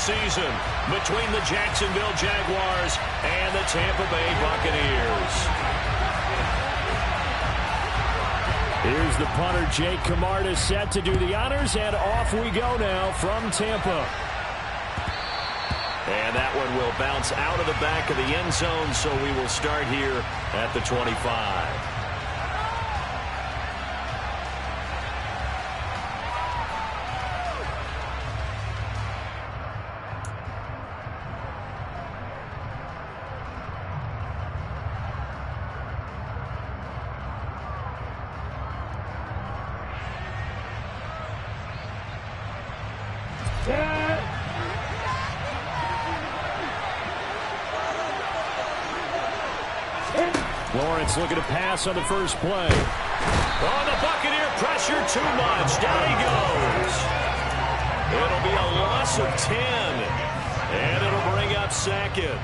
season between the Jacksonville Jaguars and the Tampa Bay Buccaneers. Here's the punter, Jake Camarda, set to do the honors, and off we go now from Tampa. And that one will bounce out of the back of the end zone, so we will start here at the 25. Lawrence looking to pass on the first play. Oh, the Buccaneer pressure too much. Down he goes. It'll be a loss of 10. And it'll bring up second.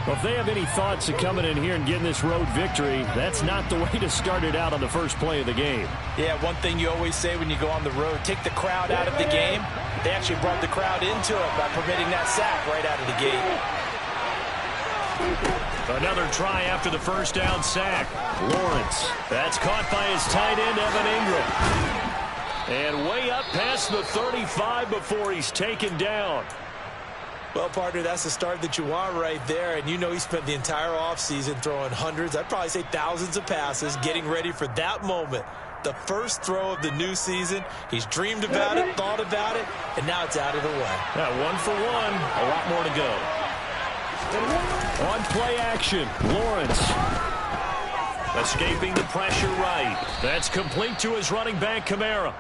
Well, if they have any thoughts of coming in here and getting this road victory, that's not the way to start it out on the first play of the game. Yeah, one thing you always say when you go on the road, take the crowd out of the game. They actually brought the crowd into it by permitting that sack right out of the gate. Another try after the first down sack. Lawrence. That's caught by his tight end, Evan Ingram. And way up past the 35 before he's taken down. Well, partner, that's the start that you want right there. And you know he spent the entire offseason throwing hundreds, I'd probably say thousands of passes, getting ready for that moment. The first throw of the new season. He's dreamed about it, thought about it, and now it's out of the way. Yeah, 1 for 1. A lot more to go. On play action, Lawrence. Escaping the pressure right. That's complete to his running back, Kamara.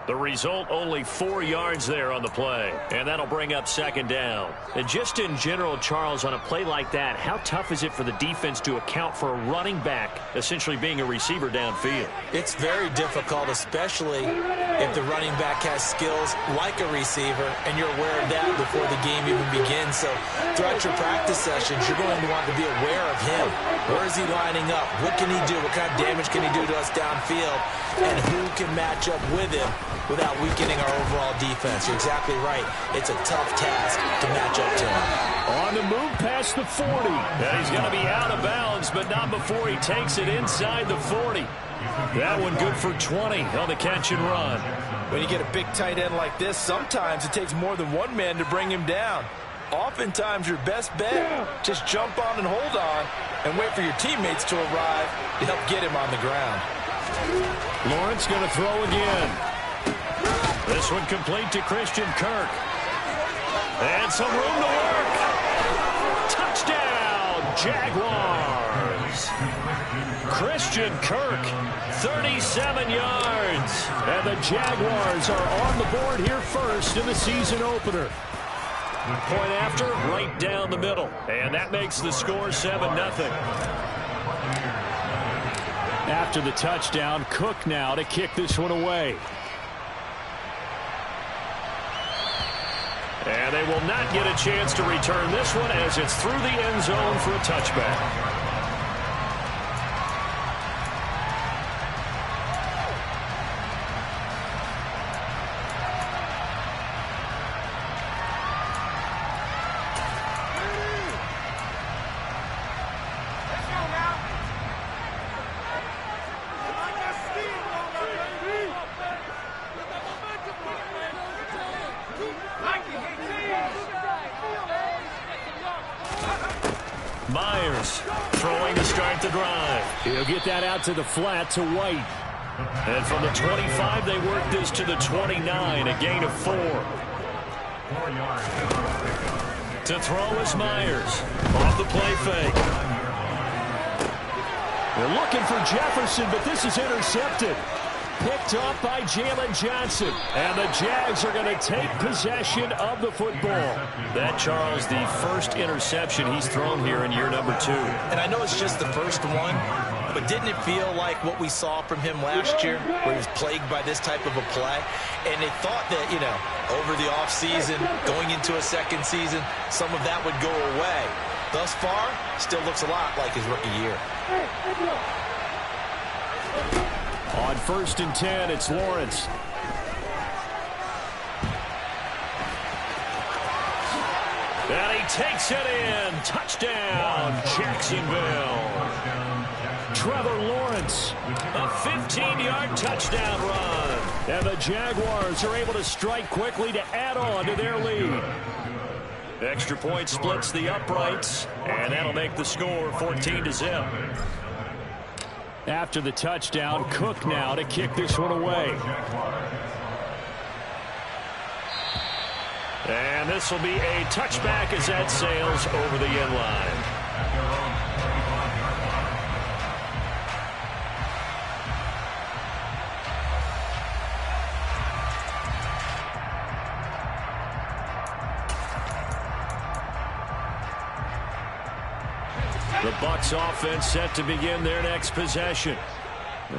The result, only 4 yards there on the play. And that'll bring up second down. And just in general, Charles, on a play like that, how tough is it for the defense to account for a running back essentially being a receiver downfield? It's very difficult, especially if the running back has skills like a receiver, and you're aware of that before the game even begins. So throughout your practice sessions, you're going to want to be aware of him. Where is he lining up? What can he do? What kind of damage can he do to us downfield? And who can match up with him without weakening our overall defense? You're exactly right. It's a tough task to match up to him. On the move past the 40. And he's going to be out of bounds, but not before he takes it inside the 40. That one good for 20 on the catch and run. When you get a big tight end like this, sometimes it takes more than one man to bring him down. Oftentimes your best bet, just jump on and hold on and wait for your teammates to arrive to help get him on the ground. Lawrence going to throw again. This one complete to Christian Kirk. And some room to work. Touchdown, Jaguars. Christian Kirk, 37 yards. And the Jaguars are on the board here first in the season opener. Point after, right down the middle. And that makes the score 7-0. After the touchdown, Cook now to kick this one away. And they will not get a chance to return this one as it's through the end zone for a touchback. Myers throwing to start the drive. He'll get that out to the flat to White. And from the 25, they work this to the 29, a gain of 4. 4 yards. To throw is Myers. Off the play fake. They're looking for Jefferson, but this is intercepted. Picked off by Jalen Johnson. And the Jags are going to take possession of the football. That, Charles, the first interception he's thrown here in year number 2. And I know it's just the first one, but didn't it feel like what we saw from him last year, where he was plagued by this type of a play? And they thought that, you know, over the offseason, going into a second season, some of that would go away. Thus far, still looks a lot like his rookie year. On 1st and 10, it's Lawrence. takes it in. Touchdown, Jacksonville. Trevor Lawrence, a 15-yard touchdown run. And the Jaguars are able to strike quickly to add on to their lead. Extra point splits the uprights, and that'll make the score 14-0. After the touchdown, Cook now to kick this one away. And this will be a touchback as that sails over the end line. The Bucs offense set to begin their next possession.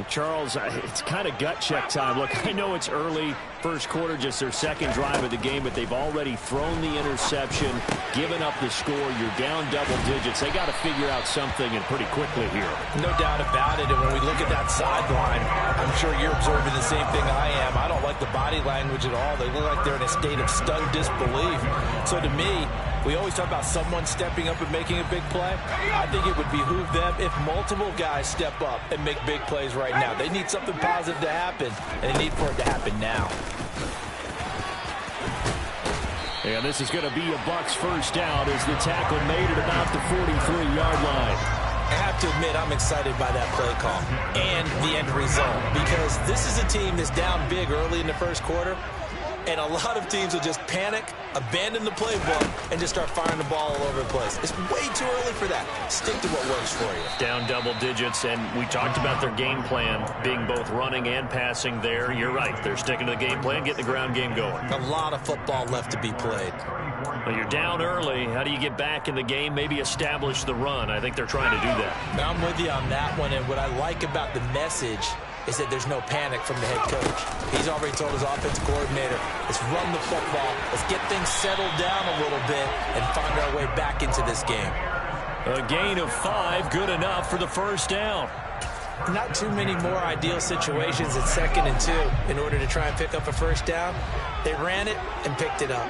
Charles, it's kind of gut check time. Look, I know it's early, first quarter, just their second drive of the game, but they've already thrown the interception, given up the score. You're down double digits. They got to figure out something, and pretty quickly here. No doubt about it. And when we look at that sideline, I'm sure you're observing the same thing I am. I don't like the body language at all. They look like they're in a state of stunned disbelief. So to me, we always talk about someone stepping up and making a big play. I think it would behoove them if multiple guys step up and make big plays right now. They need something positive to happen, and they need for it to happen now. And this is going to be a Bucs first down as the tackle made at about the 43-yard line. I have to admit, I'm excited by that play call and the end result, because this is a team that's down big early in the first quarter, and a lot of teams will just panic, abandon the playbook, and just start firing the ball all over the place. It's way too early for that. Stick to what works for you. Down double digits, and we talked about their game plan being both running and passing there. You're right. They're sticking to the game plan, getting the ground game going. A lot of football left to be played. Well, you're down early. How do you get back in the game, maybe establish the run? I think they're trying to do that. Now, I'm with you on that one, and what I like about the message is that there's no panic from the head coach. He's already told his offensive coordinator, let's run the football, let's get things settled down a little bit and find our way back into this game. A gain of 5, good enough for the first down. Not too many more ideal situations at 2nd and 2 in order to try and pick up a first down. They ran it and picked it up.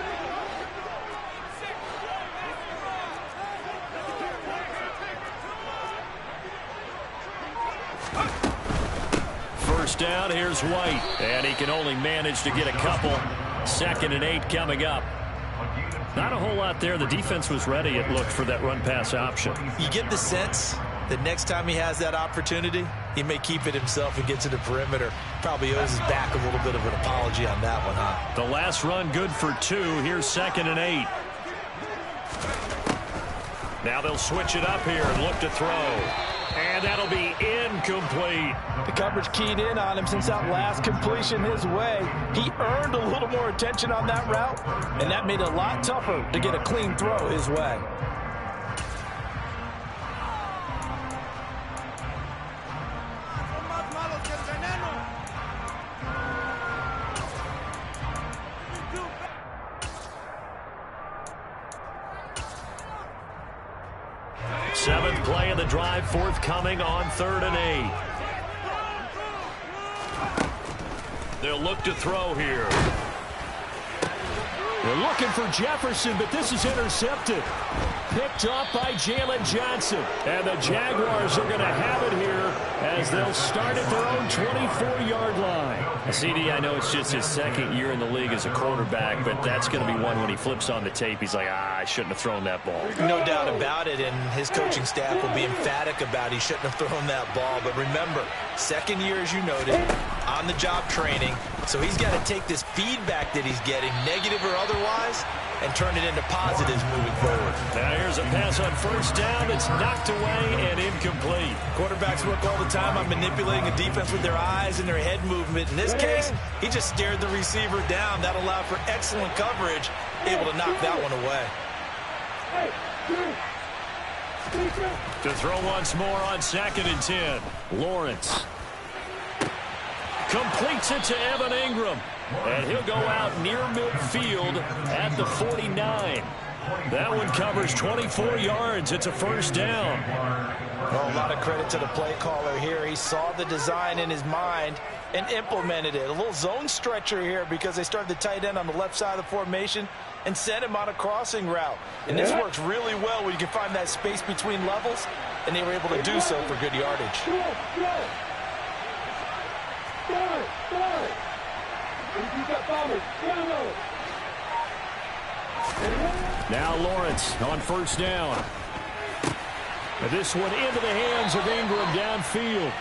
First down, here's White. And he can only manage to get a couple. 2nd and 8 coming up. Not a whole lot there. The defense was ready, it looked, for that run-pass option. You get the sense that next time he has that opportunity, he may keep it himself and get to the perimeter. Probably owes his back a little bit of an apology on that one, huh? The last run good for 2. Here's 2nd and 8. Now they'll switch it up here and look to throw. And that'll be incomplete. The coverage keyed in on him since that last completion his way. He earned a little more attention on that route, and that made it a lot tougher to get a clean throw his way. Seventh play of the drive forthcoming on 3rd and 8. They'll look to throw here. They're looking for Jefferson, but this is intercepted. Picked off by Jalen Johnson. And the Jaguars are going to have it here as they'll start at their own 24-yard line. CD, I know it's just his 2nd year in the league as a quarterback, but that's going to be one when he flips on the tape. He's like, I shouldn't have thrown that ball. No doubt about it, and his coaching staff will be emphatic about he shouldn't have thrown that ball. But remember, 2nd year, as you noted, on-the-job training. So he's got to take this feedback that he's getting, negative or otherwise, and turn it into positives moving forward. Now here's a pass on first down. It's knocked away and incomplete. Quarterbacks work all the time on manipulating a defense with their eyes and their head movement. In this case, he just stared the receiver down. That allowed for excellent coverage, able to knock that one away. To throw once more on 2nd and 10. Lawrence completes it to Evan Ingram. And he'll go out near midfield at the 49. That one covers 24 yards. It's a first down. Well, a lot of credit to the play caller here. He saw the design in his mind and implemented it. A little zone stretcher here because they started the tight end on the left side of the formation and sent him on a crossing route. And this works really well when you can find that space between levels, and they were able to do so for good yardage. Now Lawrence on first down. This one into the hands of Ingram downfield.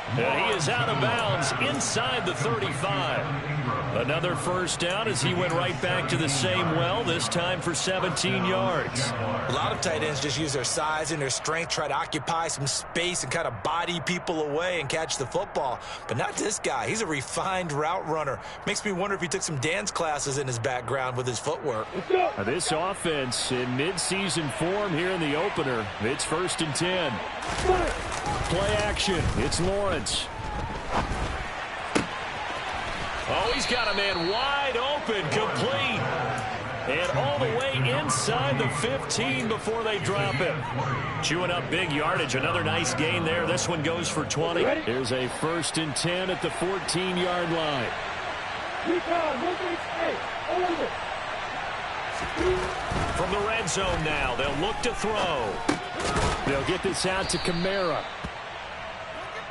And he is out of bounds inside the 35. Another first down as he went right back to the same well, this time for 17 yards. A lot of tight ends just use their size and their strength, try to occupy some space and kind of body people away and catch the football. But not this guy. He's a refined route runner. Makes me wonder if he took some dance classes in his background with his footwork. This offense in mid-season form here in the opener. It's 1st and 10. Play action. It's Lawrence. Oh, he's got a man wide open, complete. And all the way inside the 15 before they drop him. Chewing up big yardage. Another nice gain there. This one goes for 20. Here's a 1st and 10 at the 14-yard line. From the red zone now, they'll look to throw. They'll get this out to Kamara.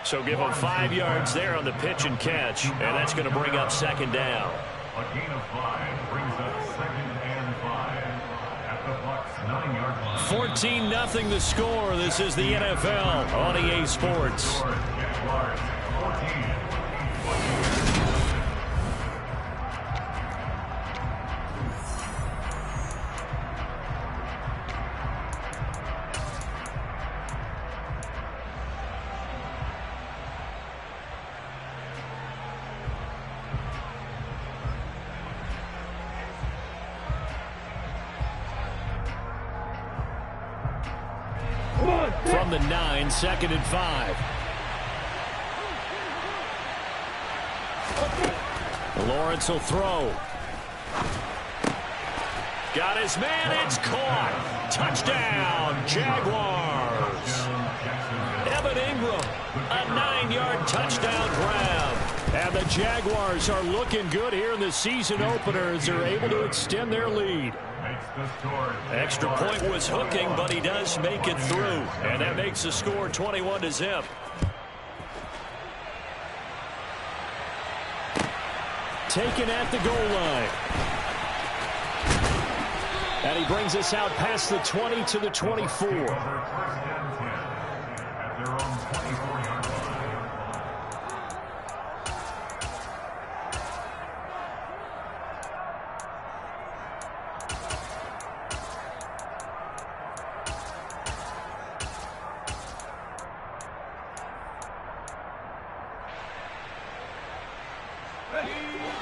So give him 5 yards there on the pitch and catch, and that's going to bring up 2nd down. A gain of 5 brings up 2nd and 5 at the Bucs 9-yard line. 14-0 the score. This is the NFL on EA Sports. Jaguars 14. From the 9, 2nd and 5. Lawrence will throw. Got his man. It's caught. Touchdown, Jaguars. Evan Ingram, a 9-yard touchdown grab. And the Jaguars are looking good here in the season opener as they're able to extend their lead. Extra point was hooking, but he does make it through. And that makes the score 21-0. Taken at the goal line. And he brings us out past the 20 to the 24.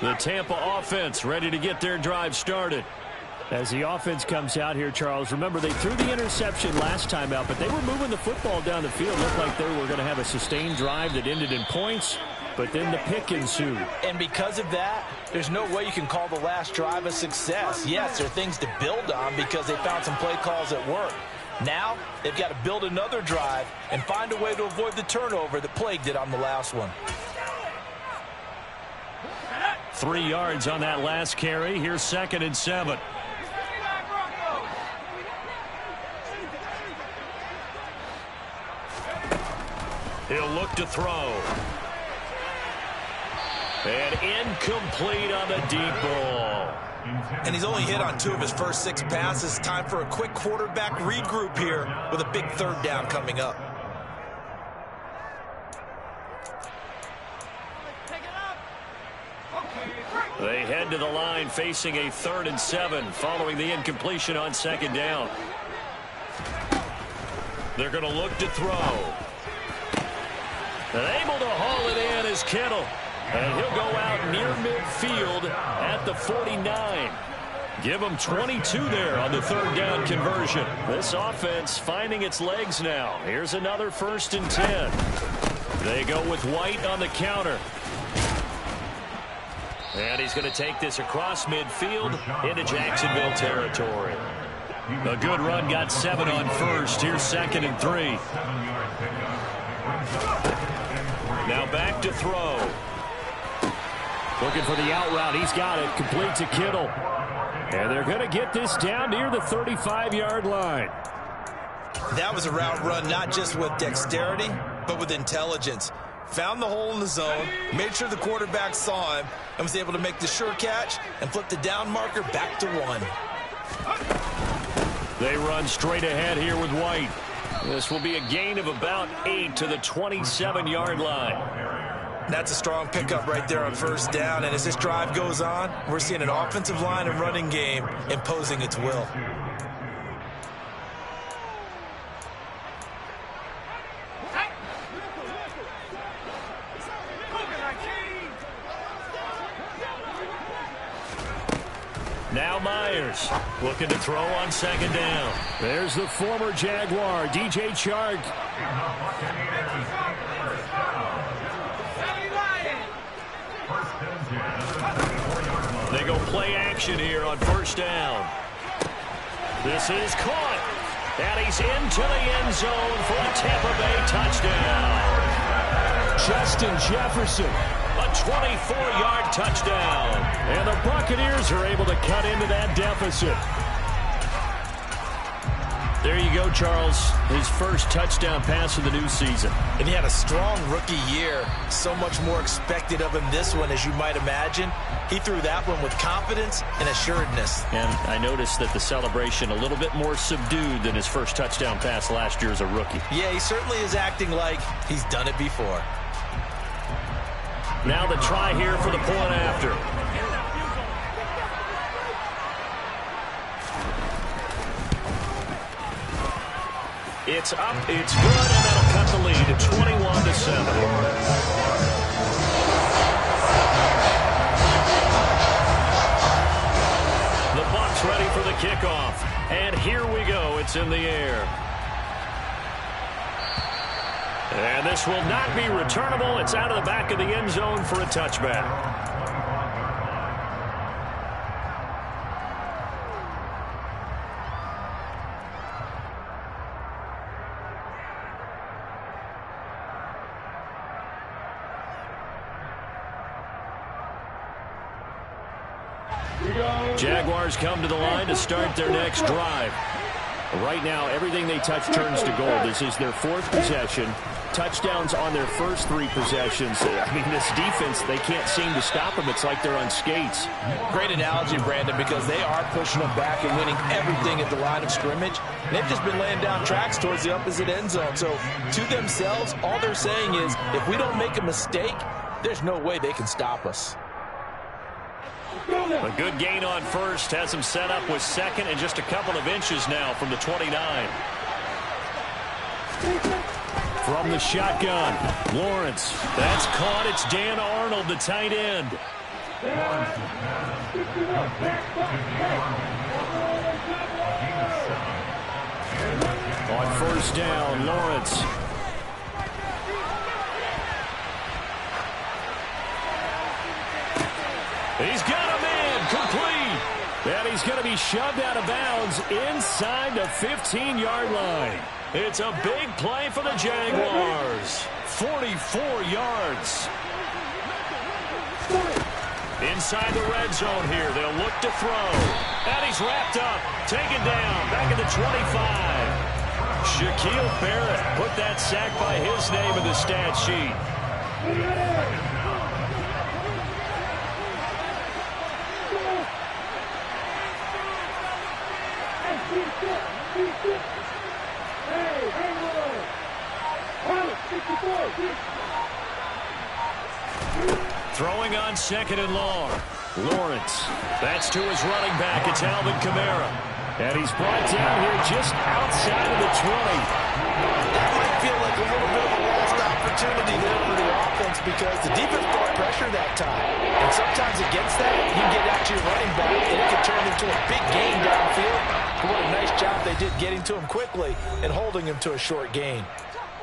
The Tampa offense ready to get their drive started. As the offense comes out here, Charles, remember they threw the interception last time out, but they were moving the football down the field. Looked like they were going to have a sustained drive that ended in points, but then the pick ensued. And because of that, there's no way you can call the last drive a success. Yes, there are things to build on because they found some play calls that work. Now, they've got to build another drive and find a way to avoid the turnover that plagued it on the last one. 3 yards on that last carry. Here's 2nd and 7. He'll look to throw. And incomplete on the deep ball. And he's only hit on 2 of his first 6 passes. Time for a quick quarterback regroup here with a big 3rd down coming up. They head to the line facing a 3rd and 7 following the incompletion on 2nd down. They're going to look to throw. And able to haul it in is Kittle. And he'll go out near midfield at the 49. Give him 22 there on the 3rd down conversion. This offense finding its legs now. Here's another 1st and 10. They go with White on the counter. And he's going to take this across midfield into Jacksonville territory. A good run, got 7 on first. Here's 2nd and 3. Now back to throw. Looking for the out route. He's got it. Complete to Kittle. And they're going to get this down near the 35-yard line. That was a route run not just with dexterity, but with intelligence. Found the hole in the zone, made sure the quarterback saw him, and was able to make the sure catch and flip the down marker back to 1. They run straight ahead here with White. This will be a gain of about 8 to the 27-yard line. That's a strong pickup right there on first down, and as this drive goes on, we're seeing an offensive line and running game imposing its will. Now Myers looking to throw on second down. There's the former Jaguar, DJ Chark. They go play action here on first down. This is caught. And he's into the end zone for a Tampa Bay touchdown. Justin Jefferson. A 24-yard touchdown. And the Buccaneers are able to cut into that deficit. There you go, Charles. His first touchdown pass of the new season. And he had a strong rookie year. So much more expected of him this one, as you might imagine. He threw that one with confidence and assuredness. And I noticed that the celebration a little bit more subdued than his first touchdown pass last year as a rookie. Yeah, he certainly is acting like he's done it before. Now the try here for the point after. It's up, it's good, and that'll cut the lead to 21-7. The Bucs ready for the kickoff. And here we go. It's in the air. And this will not be returnable. It's out of the back of the end zone for a touchback. Jaguars come to the line to start their next drive. Right now, everything they touch turns to gold. This is their 4th possession. Touchdowns on their first 3 possessions. I mean, this defense, they can't seem to stop them. It's like they're on skates. Great analogy, Brandon, because they are pushing them back and winning everything at the line of scrimmage. They've just been laying down tracks towards the opposite end zone. So, to themselves, all they're saying is, if we don't make a mistake, there's no way they can stop us. A good gain on first. Has him set up with second and just a couple of inches now from the 29. From the shotgun, Lawrence. That's caught. It's Dan Arnold, the tight end. On first down, Lawrence. He's got a man complete. And he's going to be shoved out of bounds inside the 15-yard line. It's a big play for the Jaguars. 44 yards. Inside the red zone here. They'll look to throw. And he's wrapped up. Taken down. Back at the 25. Shaquille Barrett put that sack by his name in the stat sheet. Throwing on second and long. Lawrence. That's to his running back. It's Alvin Kamara. And he's brought down here just outside of the 20. That might feel like a little bit of a lost opportunity there for the offense because the defense brought pressure that time. And sometimes against that, you can get out to your running back and it can turn into a big gain downfield. But what a nice job they did getting to him quickly and holding him to a short gain.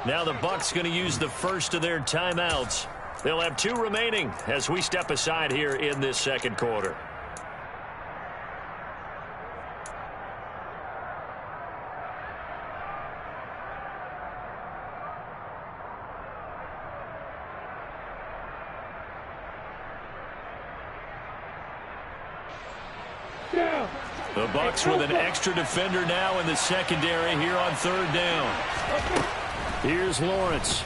Now the Bucs going to use the first of their timeouts. They'll have 2 remaining as we step aside here in this second quarter. The Bucs with an extra defender now in the secondary here on third down. Here's Lawrence.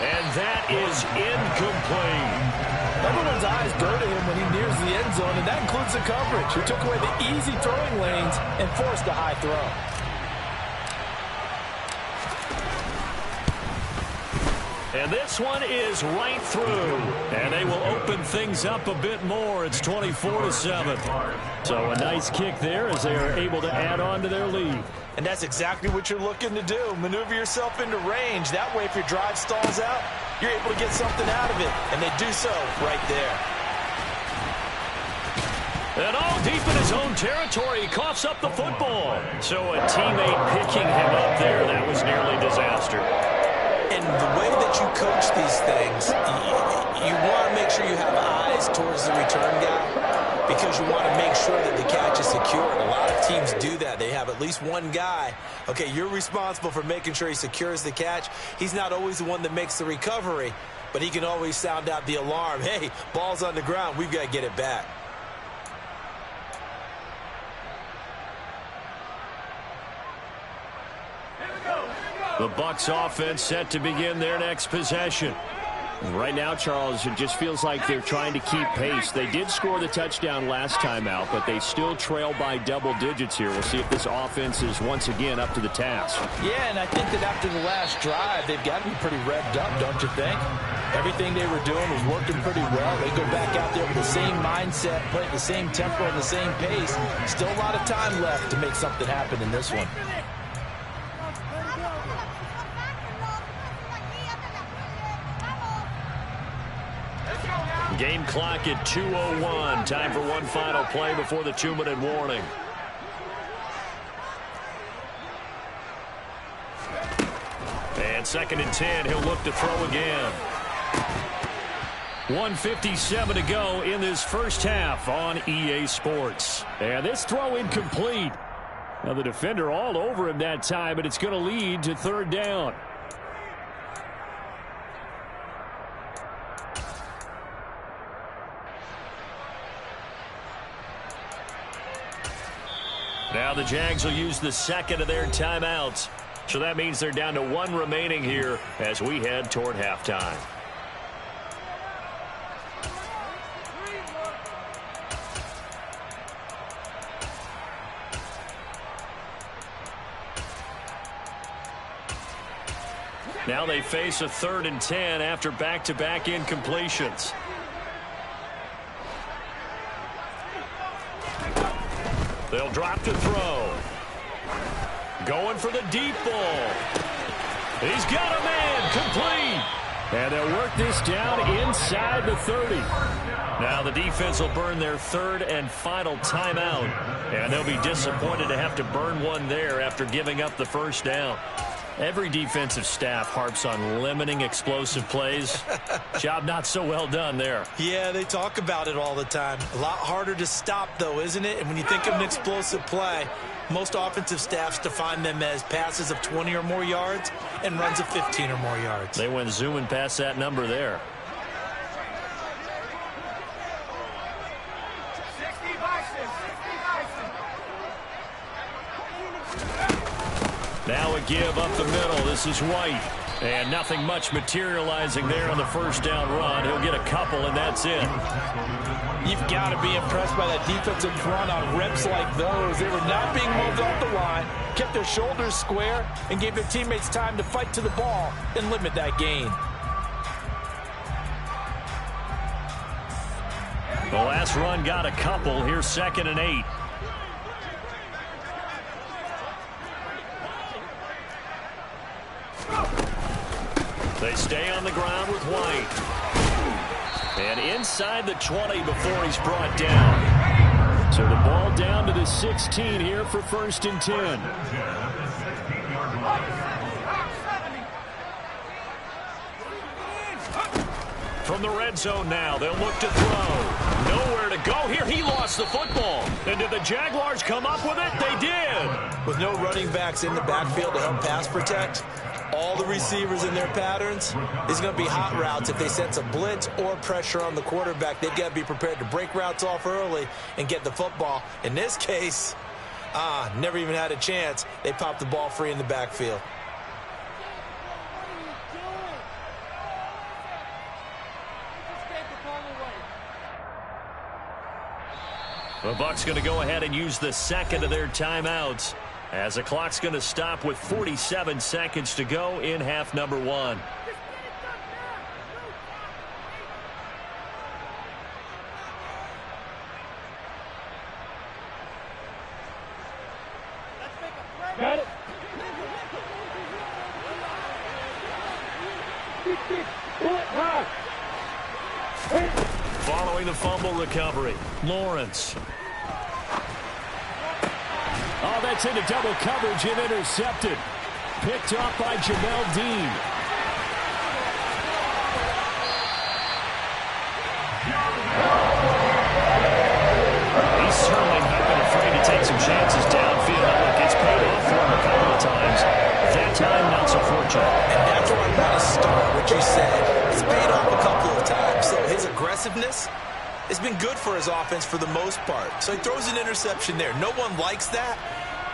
And that is incomplete. Everyone's eyes go to him when he nears the end zone, and that includes the coverage, who took away the easy throwing lanes and forced a high throw. And this one is right through. And they will open things up a bit more. It's 24-7. So a nice kick there as they are able to add on to their lead. And that's exactly what you're looking to do. Maneuver yourself into range. That way, if your drive stalls out, you're able to get something out of it. And they do so right there. And all deep in his own territory, he coughs up the football. So a teammate picking him up there, that was nearly disaster. And the way that you coach these things, you want to make sure you have eyes towards the return guy because you want to make sure that the catch is secure. And a lot of teams do that. They have at least one guy. Okay, you're responsible for making sure he secures the catch. He's not always the one that makes the recovery, but he can always sound out the alarm. Hey, ball's on the ground. We've got to get it back. The Bucs offense set to begin their next possession. Right now, Charles, it just feels like they're trying to keep pace. They did score the touchdown last time out, but they still trail by double digits here. We'll see if this offense is once again up to the task. Yeah, and I think that after the last drive, they've got to be pretty revved up, don't you think? Everything they were doing was working pretty well. They go back out there with the same mindset, play at the same tempo and the same pace. Still a lot of time left to make something happen in this one. Game clock at 2:01. Time for one final play before the 2-minute warning. And 2nd and 10. He'll look to throw again. 1:57 to go in this first half on EA Sports. And this throw incomplete. Now the defender all over him that time, but it's going to lead to third down. Now the Jags will use the second of their timeouts. So that means they're down to one remaining here as we head toward halftime. Now they face a 3rd and 10 after back-to-back incompletions. They'll drop to throw. Going for the deep ball. He's got a man, complete. And they'll work this down inside the 30. Now the defense will burn their 3rd and final timeout. And they'll be disappointed to have to burn one there after giving up the first down. Every defensive staff harps on limiting explosive plays. Job not so well done there. Yeah, they talk about it all the time. A lot harder to stop, though, isn't it? And when you think of an explosive play, most offensive staffs define them as passes of 20 or more yards and runs of 15 or more yards. They went zooming past that number there. Now a give up the middle. This is White. And nothing much materializing there on the first down run. He'll get a couple, and that's it. You've got to be impressed by that defensive front on reps like those. They were not being moved off the line, kept their shoulders square, and gave their teammates time to fight to the ball and limit that gain. The last run got a couple. Here's 2nd and 8. They stay on the ground with White. And inside the 20 before he's brought down. So the ball down to the 16 here for 1st and 10. From the red zone now, they'll look to throw. Nowhere to go here. He lost the football. And did the Jaguars come up with it? They did. With no running backs in the backfield to help pass protect, all the receivers in their patterns, it's going to be hot routes. If they sense a blitz or pressure on the quarterback, they've got to be prepared to break routes off early and get the football. In this case, never even had a chance. They popped the ball free in the backfield. The Bucs going to go ahead and use the second of their timeouts, as the clock's going to stop with 47 seconds to go in half number 1. Got it. Following the fumble recovery, Lawrence. Oh, that's into double coverage and intercepted. Picked off by Jamel Dean. He's certainly not been afraid to take some chances downfield. Look, it's paid off for him a couple of times. That time, not so fortunate. And that's where I want to start what you said. It's paid off a couple of times. So his aggressiveness has been good for his offense for the most part. So he throws an interception there. No one likes that,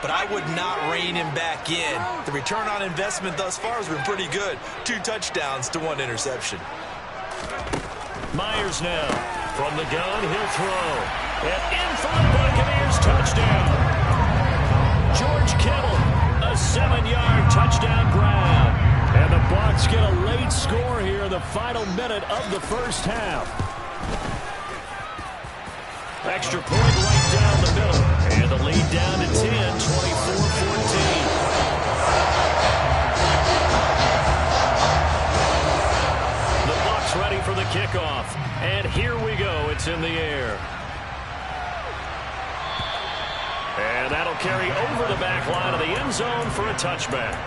but I would not rein him back in. The return on investment thus far has been pretty good. 2 touchdowns to 1 interception. Myers now. From the gun, he'll throw. And in for the Buccaneers touchdown. George Kittle, a 7-yard touchdown grab. And the Bucs get a late score here in the final minute of the first half. Extra point right down the middle. And the lead down to 10, 24-14. The Bucs ready for the kickoff. And here we go. It's in the air. And that'll carry over the back line of the end zone for a touchback.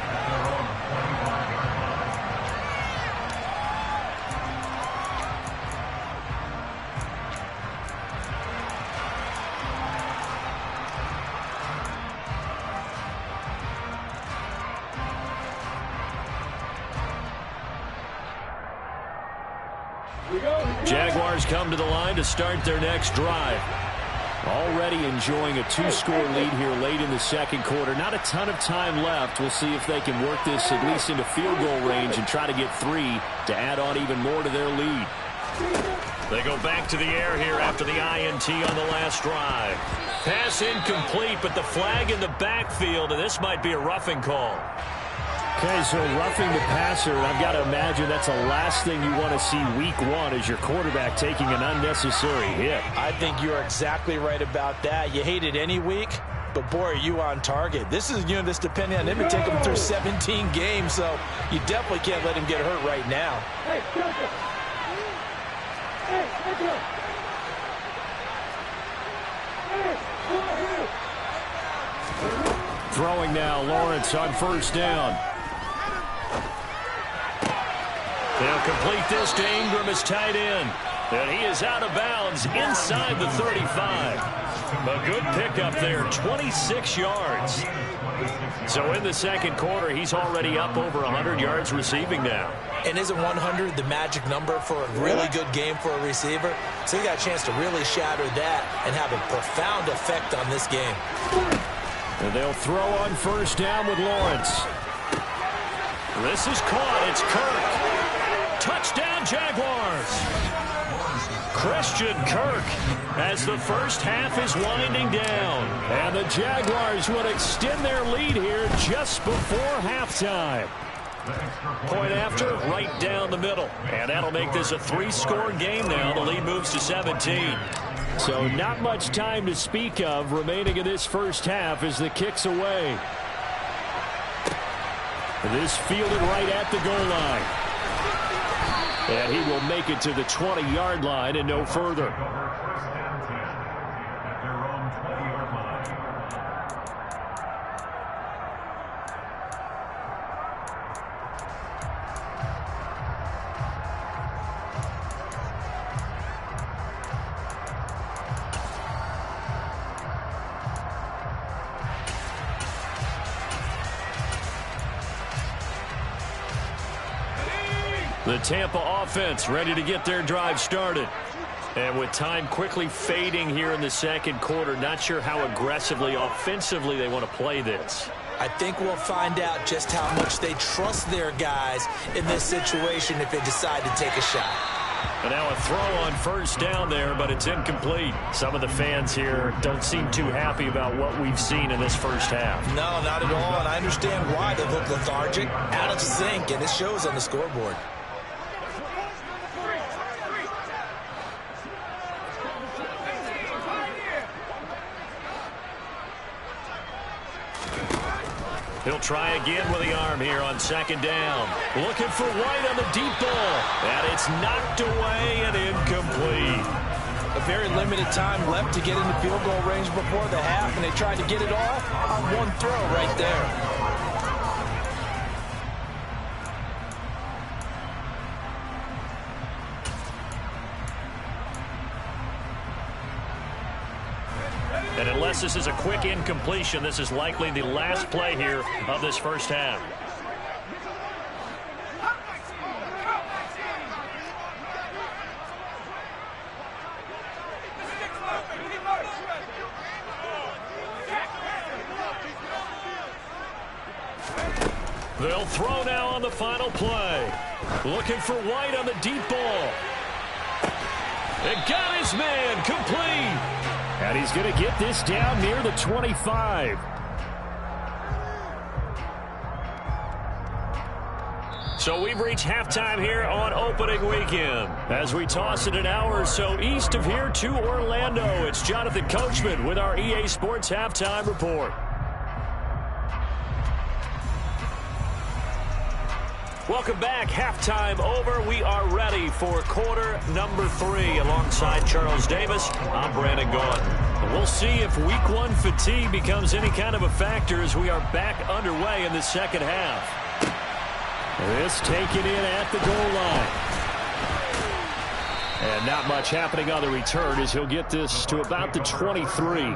Jaguars come to the line to start their next drive. Already enjoying a 2-score lead here late in the second quarter. Not a ton of time left. We'll see if they can work this at least into field goal range and try to get 3 to add on even more to their lead. They go back to the air here after the INT on the last drive. Pass incomplete, but the flag in the backfield, and this might be a roughing call. Okay, so roughing the passer, and I've got to imagine that's the last thing you want to see week 1 is your quarterback taking an unnecessary hit. I think you're exactly right about that. You hate it any week, but boy, are you on target. This is, this depending on him to take him through 17 games, so you definitely can't let him get hurt right now. Throwing now, Lawrence on first down. They'll complete this to Ingram as tight end. And he is out of bounds inside the 35. A good pickup there, 26 yards. So in the second quarter, he's already up over 100 yards receiving now. And isn't 100 the magic number for a really good game for a receiver? So he got a chance to really shatter that and have a profound effect on this game. And they'll throw on first down with Lawrence. This is caught. It's Kirk. Touchdown, Jaguars. Christian Kirk as the first half is winding down. And the Jaguars would extend their lead here just before halftime. Point after, right down the middle. And that'll make this a 3-score game now. The lead moves to 17. So not much time to speak of remaining in this first half as the kick's away. This fielded right at the goal line. And he will make it to the 20-yard line and no further. The Tampa offense ready to get their drive started. And with time quickly fading here in the second quarter, not sure how aggressively, offensively they want to play this. I think we'll find out just how much they trust their guys in this situation if they decide to take a shot. And now a throw on first down there, but it's incomplete. Some of the fans here don't seem too happy about what we've seen in this first half. No, not at all, and I understand why. They look lethargic, out of sync, and it shows on the scoreboard. He'll try again with the arm here on second down. Looking for White on the deep ball. And it's knocked away and incomplete. A very limited time left to get into field goal range before the half, and they tried to get it all on one throw right there. And unless this is a quick incompletion, this is likely the last play here of this first half. They'll throw now on the final play. Looking for White on the deep ball. And got his man complete. And he's going to get this down near the 25. So we've reached halftime here on opening weekend. As we toss it an hour or so east of here to Orlando, it's Jonathan Coachman with our EA Sports Halftime Report. Welcome back. Halftime over. We are ready for quarter number 3. Alongside Charles Davis, I'm Brandon Gaudin. And we'll see if week 1 fatigue becomes any kind of a factor as we are back underway in the second half. This taken in at the goal line. And not much happening on the return as he'll get this to about the 23.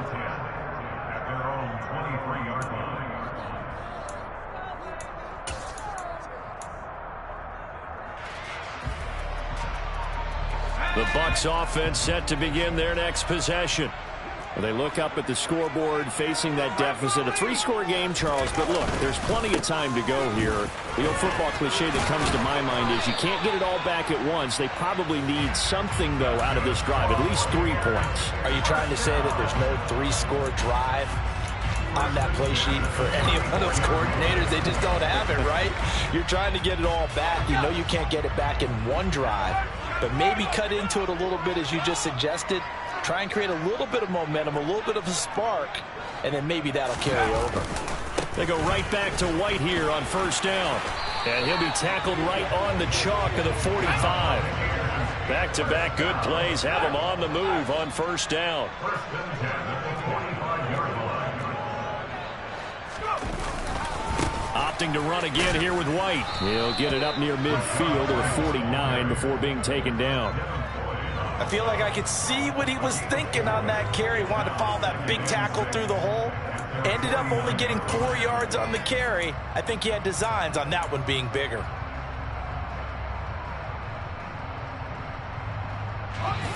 The Bucs offense set to begin their next possession. They look up at the scoreboard facing that deficit. A 3-score game, Charles, but look, there's plenty of time to go here. The old football cliche that comes to my mind is you can't get it all back at once. They probably need something, though, out of this drive, at least 3 points. Are you trying to say that there's no 3-score drive on that play sheet for any of those coordinators? They just don't have it, right? You're trying to get it all back. You know you can't get it back in one drive, but maybe cut into it a little bit as you just suggested. Try and create a little bit of momentum, a little bit of a spark, and then maybe that'll carry over. They go right back to White here on first down. And he'll be tackled right on the chalk of the 45. Back-to-back good plays have him on the move on first down. Opting to run again here with White. He'll get it up near midfield to the 49 before being taken down. I feel like I could see what he was thinking on that carry. He wanted to follow that big tackle through the hole. Ended up only getting 4 yards on the carry. I think he had designs on that one being bigger.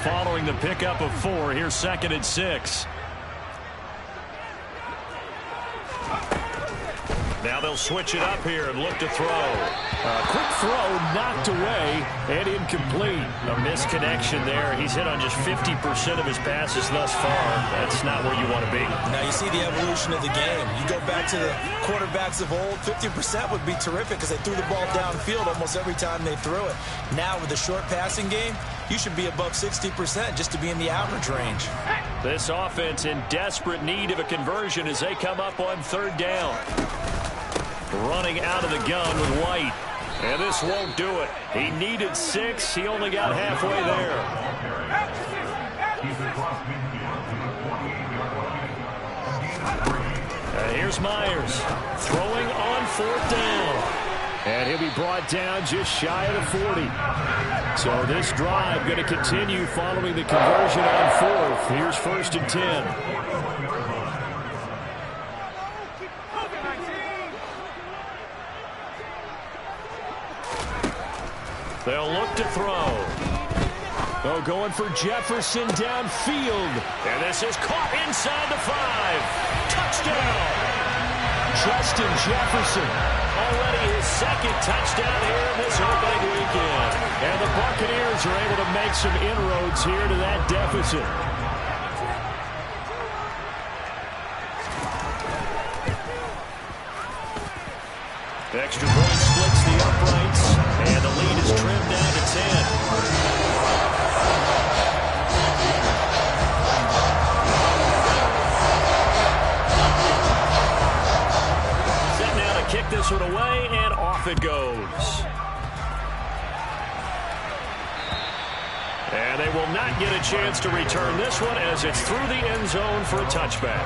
Following the pickup of 4, here's 2nd and 6. Now they'll switch it up here and look to throw. Quick throw knocked away and incomplete. A misconnection there. He's hit on just 50% of his passes thus far. That's not where you want to be. Now you see the evolution of the game. You go back to the quarterbacks of old, 50% would be terrific because they threw the ball downfield almost every time they threw it. Now with the short passing game, you should be above 60% just to be in the average range. This offense in desperate need of a conversion as they come up on 3rd down. Running out of the gun with White. And this won't do it. He needed 6. He only got halfway there. And here's Myers throwing on 4th down. And he'll be brought down just shy of the 40. So this drive going to continue following the conversion on 4th. Here's 1st and 10. They'll look to throw. Oh, going for Jefferson downfield. And this is caught inside the 5. Touchdown. Justin Jefferson. Already his second touchdown here in this opening weekend. And the Buccaneers are able to make some inroads here to that deficit. Extra point splits the uprights, and the lead is trimmed down to 10. Set now to kick this one away, and off it goes. And they will not get a chance to return this one as it's through the end zone for a touchback.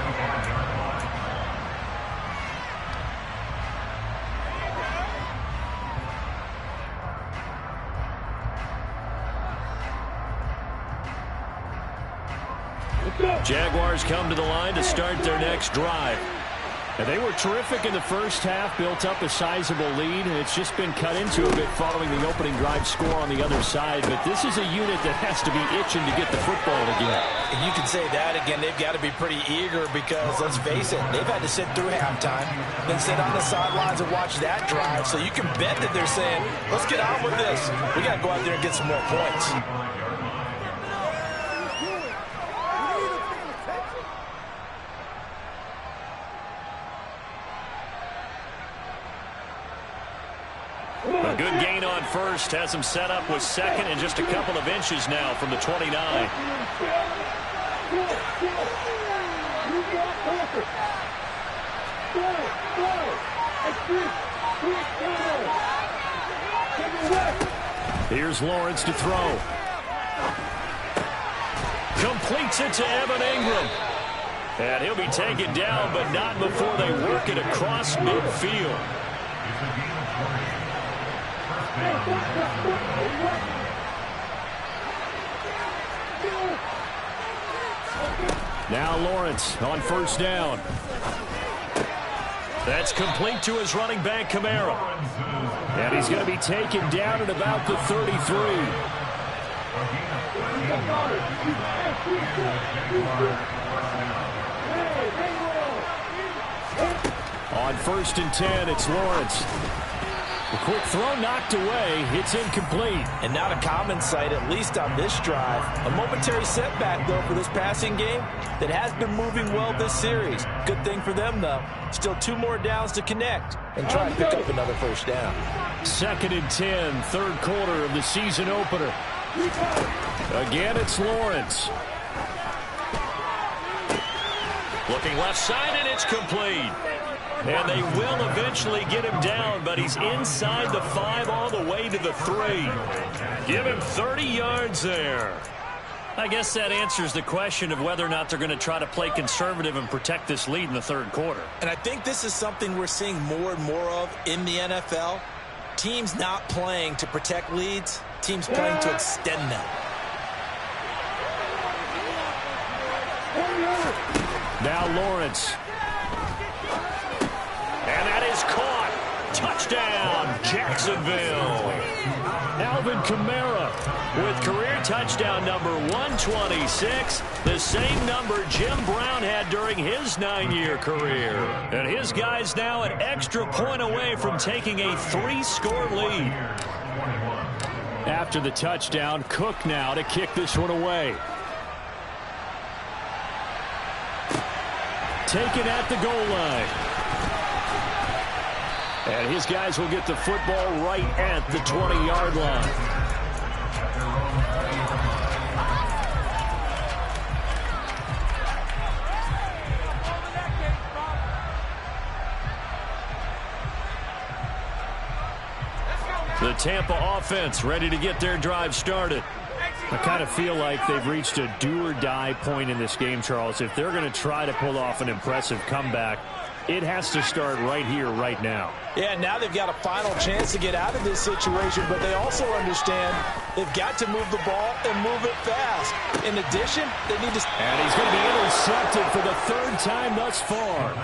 Jaguars come to the line to start their next drive. And they were terrific in the first half, built up a sizable lead, and it's just been cut into a bit following the opening drive score on the other side. But this is a unit that has to be itching to get the football again. And you can say that again. They've got to be pretty eager because, let's face it, they've had to sit through halftime, then sit on the sidelines and watch that drive. So you can bet that they're saying, let's get on with this. We got to go out there and get some more points. A good gain on first has him set up with second and just a couple of inches now from the 29. Here's Lawrence to throw. Completes it to Evan Ingram. And he'll be taken down, but not before they work it across midfield. Now Lawrence on first down. That's complete to his running back, Kamara. And he's going to be taken down at about the 33. On first and 10, it's Lawrence. A quick throw knocked away. It's incomplete. And not a common sight, at least on this drive. A momentary setback, though, for this passing game that has been moving well this series. Good thing for them, though. Still 2 more downs to connect and try to pick up another first down. Second and 10, third quarter of the season opener. Again, it's Lawrence. Looking left side, and it's complete. And they will eventually get him down, but he's inside the 5 all the way to the 3. Give him 30 yards there. I guess that answers the question of whether or not they're going to try to play conservative and protect this lead in the third quarter. And I think this is something we're seeing more and more of in the NFL. Teams not playing to protect leads, teams playing to extend them. Now Lawrence. And that is caught. Touchdown, Jacksonville. Alvin Kamara with career touchdown number 126, the same number Jim Brown had during his 9-year career. And his guys now an extra point away from taking a 3-score lead. After the touchdown, Cook now to kick this one away. Taken at the goal line. And his guys will get the football right at the 20-yard line. The Tampa offense ready to get their drive started. I kind of feel like they've reached a do-or-die point in this game, Charles. If they're going to try to pull off an impressive comeback, it has to start right here, right now. Yeah, now they've got a final chance to get out of this situation, but they also understand they've got to move the ball and move it fast. In addition, they need to... And he's going to be intercepted for the 3rd time thus far.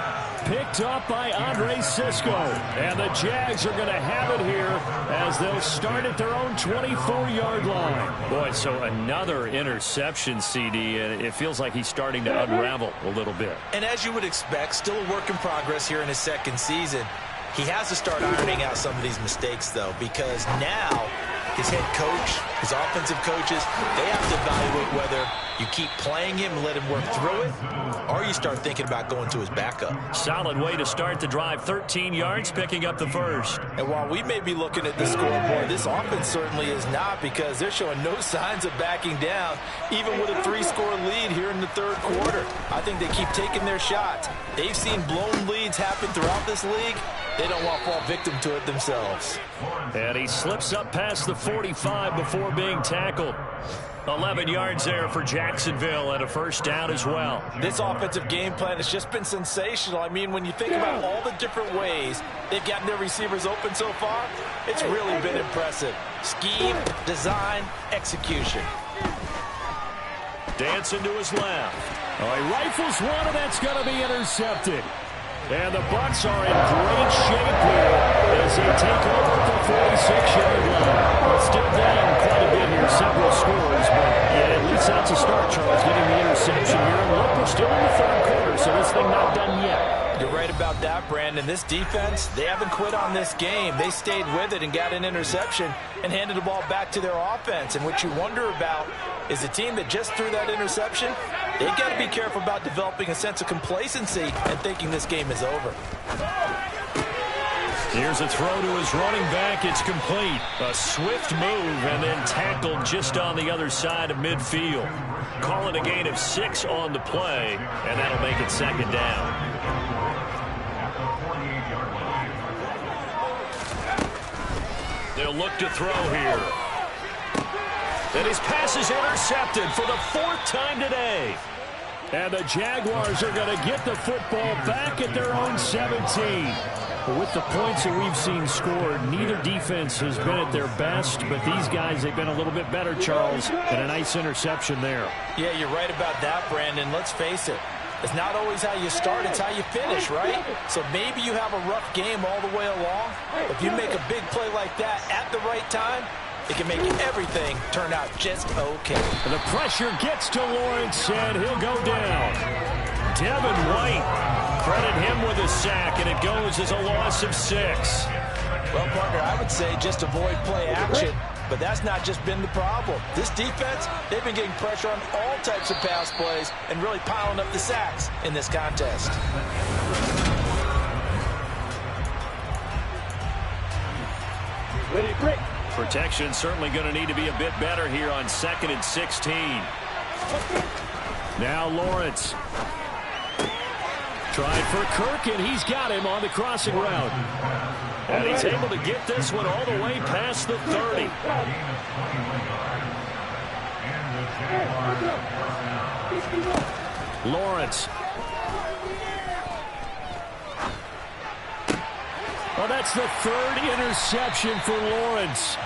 Picked up by Andre Cisco. And the Jags are going to have it here as they'll start at their own 24-yard line. Boy, so another interception, CD, and it feels like he's starting to unravel a little bit. And as you would expect, still a work in progress here in his second season. He has to start ironing out some of these mistakes, though, because now his head coach, his offensive coaches, they have to evaluate whether you keep playing him and let him work through it, or you start thinking about going to his backup. Solid way to start the drive. 13 yards, picking up the first. And while we may be looking at the scoreboard, this offense certainly is not, because they're showing no signs of backing down, even with a 3-score lead here in the third quarter. I think they keep taking their shots. They've seen blown leads happen throughout this league. They don't want to fall victim to it themselves. And he slips up past the 45 before being tackled. 11 yards there for Jacksonville and a first down as well. This offensive game plan has just been sensational. I mean, when you think about all the different ways they've gotten their receivers open so far, it's really been impressive. Scheme, design, execution. Dancing to his left. Oh, he rifles one, and that's going to be intercepted. And the Bucs are in great shape here as they take over at the 46-yard line. Well, still down quite a bit here, several scores, but yeah, at least that's a start, Charles, getting the interception here. And look, we're still in the third quarter, so this thing not done yet. You're right about that, Brandon. This defense, they haven't quit on this game. They stayed with it and got an interception and handed the ball back to their offense. And what you wonder about is the team that just threw that interception, they've got to be careful about developing a sense of complacency and thinking this game is over. Here's a throw to his running back. It's complete. A swift move and then tackled just on the other side of midfield. Call it a gain of 6 on the play, and that'll make it second down. They'll look to throw here. And his pass is intercepted for the 4th time today. And the Jaguars are going to get the football back at their own 17. But with the points that we've seen scored, neither defense has been at their best, but these guys, they've been a little bit better, Charles, and a nice interception there. Yeah, you're right about that, Brandon. Let's face it. It's not always how you start, it's how you finish, right? So maybe you have a rough game all the way along. If you make a big play like that at the right time, it can make everything turn out just okay. And the pressure gets to Lawrence, and he'll go down. Devin White, credit him with a sack, and it goes as a loss of 6. Well, partner, I would say just avoid play action, but that's not just been the problem. This defense, they've been getting pressure on all types of pass plays and really piling up the sacks in this contest. Ready, break. Protection certainly going to need to be a bit better here on 2nd and 16. Now Lawrence. Tried for Kirk, and he's got him on the crossing route. And he's able to get this one all the way past the 30. Lawrence. Well, that's the 3rd interception for Lawrence.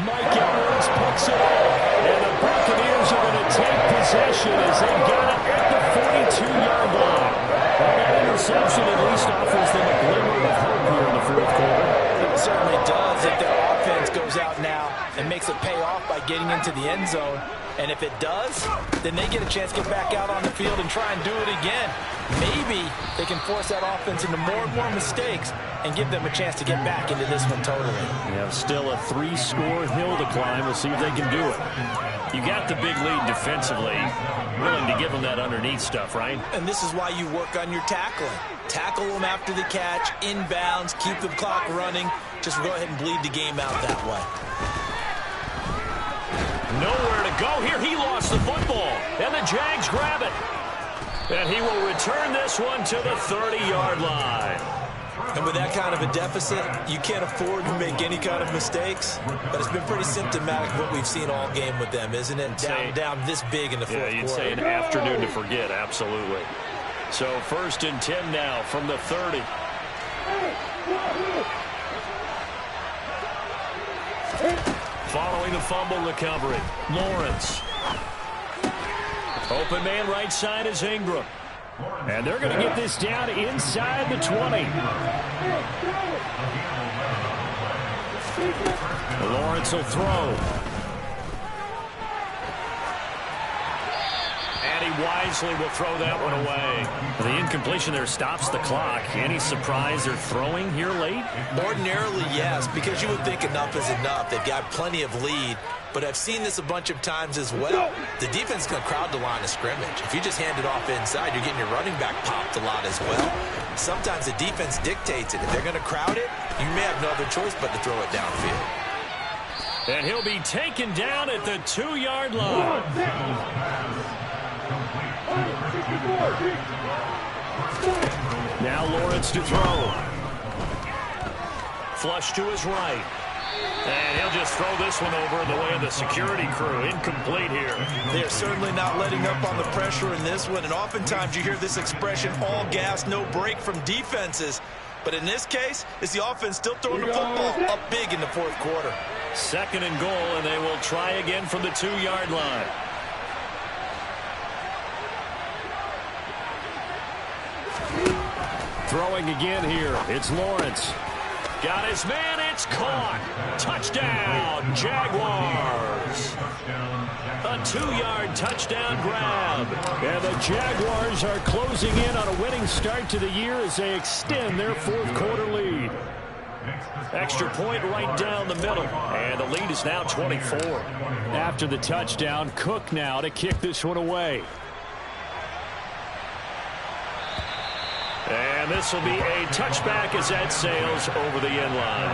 Mike Edwards puts it up, and the Buccaneers are going to take possession as they got it at the 42-yard line. Well, that interception at least offers them a glimmer of hope here in the 4th quarter. It certainly does if their offense goes out now and makes it pay off by getting into the end zone. And if it does, then they get a chance to get back out on the field and try and do it again. Maybe they can force that offense into more and more mistakes and give them a chance to get back into this one totally. Yeah, still a 3-score hill to climb. We'll see if they can do it. You got the big lead defensively. Willing to give them that underneath stuff, right? And this is why you work on your tackling. Tackle them after the catch, inbounds, keep the clock running. Just go ahead and bleed the game out that way. Nowhere to go here. He lost the football. And the Jags grab it. And he will return this one to the 30-yard line. And with that kind of a deficit, you can't afford to make any kind of mistakes. But it's been pretty symptomatic of what we've seen all game with them, isn't it? Down this big in the fourth quarter. Yeah, you'd say an afternoon to forget, absolutely. So 1st and 10 now from the 30. Following the fumble recovery, Lawrence. Open man right side is Ingram. And they're going to get this down inside the 20. Lawrence will throw. And he wisely will throw that one away. The incompletion there stops the clock. Any surprise they're throwing here late? Ordinarily, yes, because you would think enough is enough. They've got plenty of lead. But I've seen this a bunch of times as well. The defense is going to crowd the line of scrimmage. If you just hand it off inside, you're getting your running back popped a lot as well. Sometimes the defense dictates it. If they're going to crowd it, you may have no other choice but to throw it downfield. And he'll be taken down at the 2-yard line. Now Lawrence to throw. Flush to his right. And he'll just throw this one over in the way of the security crew. Incomplete here. They're certainly not letting up on the pressure in this one. And oftentimes you hear this expression, all gas, no break from defenses. But in this case, it's the offense still throwing the football up big in the fourth quarter. 2nd and goal, and they will try again from the 2-yard line. Throwing again here. It's Lawrence. Got his man. It's caught. Touchdown, Jaguars. A 2-yard touchdown grab. And the Jaguars are closing in on a winning start to the year as they extend their fourth quarter lead. Extra point right down the middle. And the lead is now 24. After the touchdown, Cook now to kick this one away. And this will be a touchback as that sails over the end line.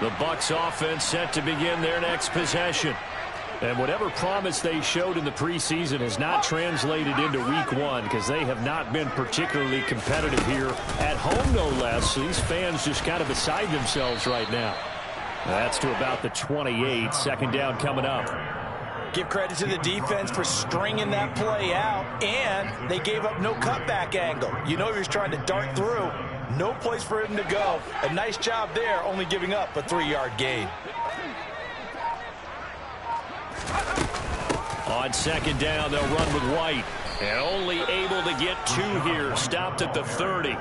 The Bucs offense set to begin their next possession. And whatever promise they showed in the preseason has not translated into week 1 because they have not been particularly competitive here at home, no less. So these fans just kind of beside themselves right now. That's to about the 28. 2nd down coming up. Give credit to the defense for stringing that play out, and they gave up no cutback angle. You know he was trying to dart through. No place for him to go. A nice job there, only giving up a 3-yard gain. On 2nd down, they'll run with White. And only able to get 2 here. Stopped at the 30.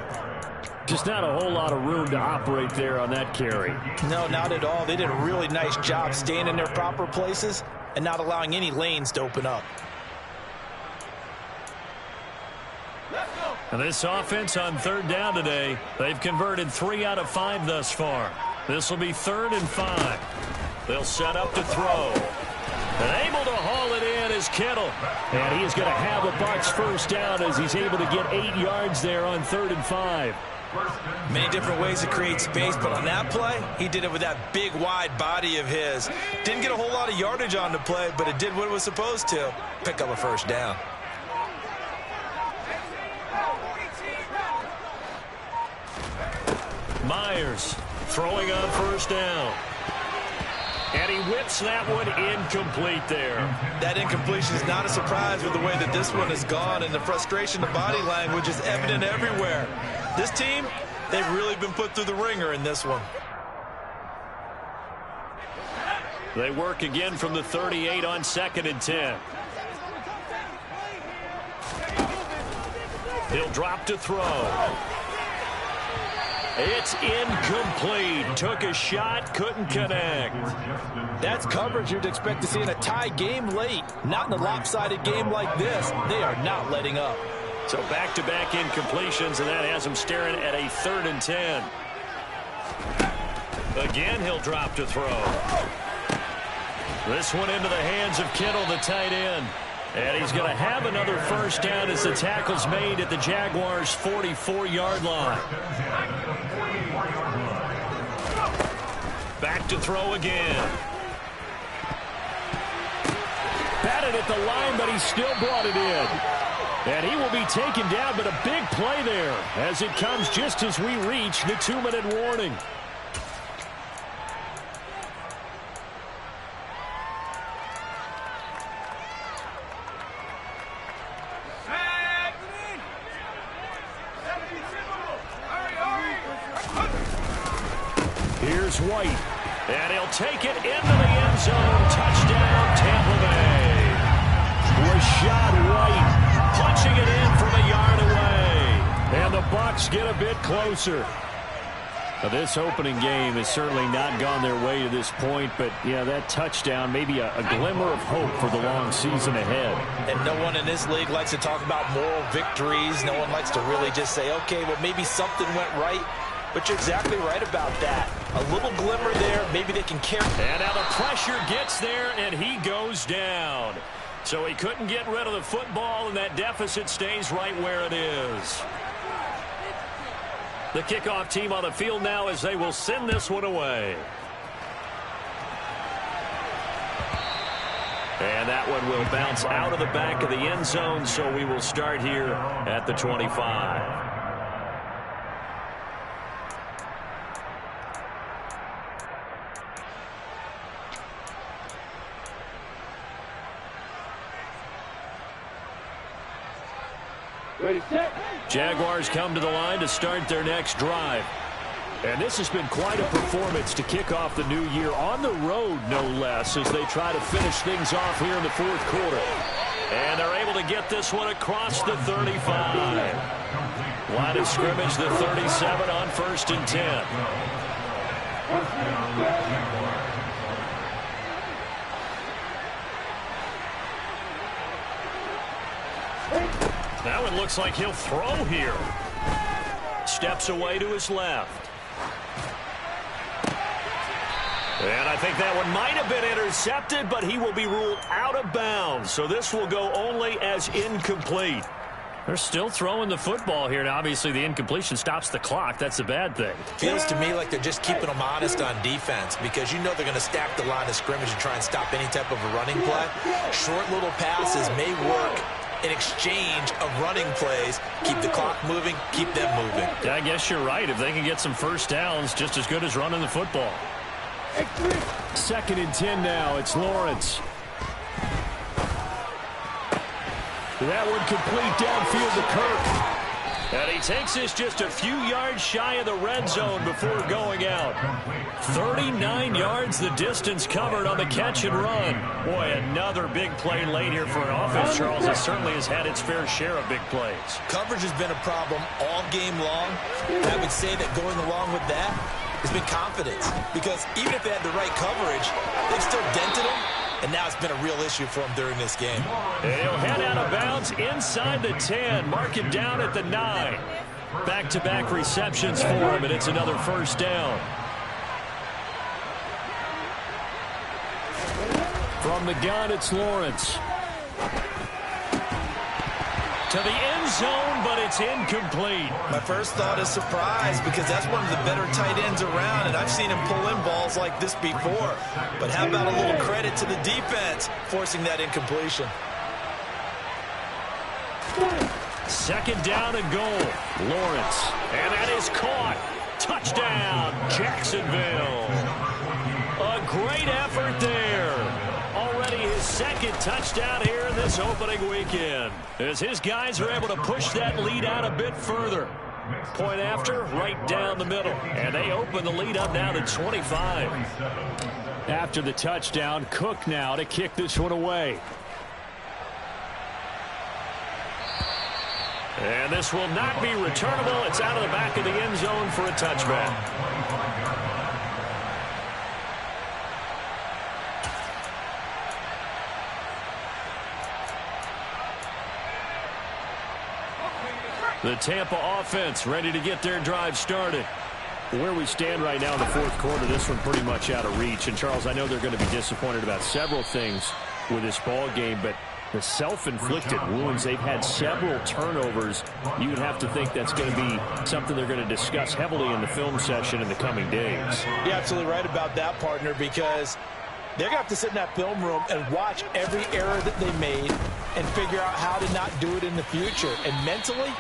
Just not a whole lot of room to operate there on that carry. No, not at all. They did a really nice job staying in their proper places and not allowing any lanes to open up. And this offense on 3rd down today, they've converted 3 out of 5 thus far. This will be 3rd and 5. They'll set up to throw. And able to haul it in is Kittle. And he is going to have a Bucs first down as he's able to get 8 yards there on 3rd and 5. Many different ways to create space, but on that play, he did it with that big, wide body of his. Didn't get a whole lot of yardage on the play, but it did what it was supposed to. Pick up a first down. Myers throwing on 1st down. And he whips that one incomplete there. That incompletion is not a surprise with the way that this one has gone, and the frustration, the body language is evident everywhere. This team, they've really been put through the ringer in this one. They work again from the 38 on 2nd and 10. He'll drop to throw. It's incomplete. Took a shot, couldn't connect. That's coverage you'd expect to see in a tie game late. Not in a lopsided game like this. They are not letting up. So back-to-back incompletions, and that has him staring at a 3rd and 10. Again, he'll drop to throw. This one into the hands of Kittle, the tight end. And he's going to have another first down as the tackle's made at the Jaguars' 44-yard line. Back to throw again. Batted at the line, but he still brought it in. And he will be taken down, but a big play there as it comes just as we reach the 2-minute warning. Here's White. And he'll take it into the end zone. Touchdown, Tampa Bay. Rashad White punching it in from a yard away. And the Bucs get a bit closer. Now, this opening game has certainly not gone their way to this point, but, yeah, that touchdown, maybe a glimmer of hope for the long season ahead. And no one in this league likes to talk about moral victories. No one likes to really just say, okay, well, maybe something went right. But you're exactly right about that. A little glimmer there. Maybe they can carry. And now the pressure gets there, and he goes down. So he couldn't get rid of the football, and that deficit stays right where it is. The kickoff team on the field now as they will send this one away. And that one will bounce out of the back of the end zone, so we will start here at the 25. Ready, set. Jaguars come to the line to start their next drive. And this has been quite a performance to kick off the new year on the road, no less, as they try to finish things off here in the fourth quarter. And they're able to get this one across the 35. Line of scrimmage, the 37 on 1st and 10. That one looks like he'll throw here. Steps away to his left. And I think that one might have been intercepted, but he will be ruled out of bounds. So this will go only as incomplete. They're still throwing the football here. Now, obviously, the incompletion stops the clock. That's a bad thing. Feels to me like they're just keeping them honest on defense because you know they're going to stack the line of scrimmage and try and stop any type of a running play. Short little passes may work in exchange of running plays. Keep the clock moving, keep them moving. Yeah, I guess you're right. If they can get some first downs, just as good as running the football. 2nd and 10 now. It's Lawrence. That one complete downfield to Kirk. And he takes this just a few yards shy of the red zone before going out. 39 yards the distance covered on the catch and run. Boy, another big play late here for an offense, Charles, that certainly has had its fair share of big plays. Coverage has been a problem all game long. I would say that going along with that has been confidence. Because even if they had the right coverage, they've still dented them. And now it's been a real issue for him during this game. And he'll head out of bounds inside the 10. Mark him down at the 9. Back-to-back receptions for him, and it's another first down. From the gun, it's Lawrence. To the end zone, but it's incomplete. My first thought is surprise because that's one of the better tight ends around, and I've seen him pull in balls like this before. But how about a little credit to the defense forcing that incompletion? 2nd down and goal. Lawrence. And that is caught. Touchdown, Jacksonville. A great effort there. Already his 2nd touchdown here in this opening weekend, as his guys are able to push that lead out a bit further. Point after, right down the middle. And they open the lead up now to 25. After the touchdown, Cook now to kick this one away. And this will not be returnable. It's out of the back of the end zone for a touchback. The Tampa offense ready to get their drive started. Where we stand right now in the fourth quarter, this one pretty much out of reach. And, Charles, I know they're going to be disappointed about several things with this ball game, but the self-inflicted wounds, they've had several turnovers. You would have to think that's going to be something they're going to discuss heavily in the film session in the coming days. You're absolutely right about that, partner, because they're going to have to sit in that film room and watch every error that they made and figure out how to not do it in the future. And mentally,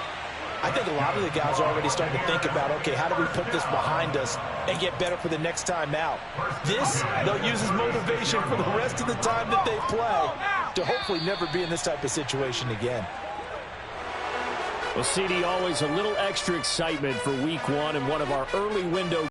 I think a lot of the guys are already starting to think about, okay, how do we put this behind us and get better for the next time out? This, they'll use as motivation for the rest of the time that they play to hopefully never be in this type of situation again. Well, CD, always a little extra excitement for week one and one of our early window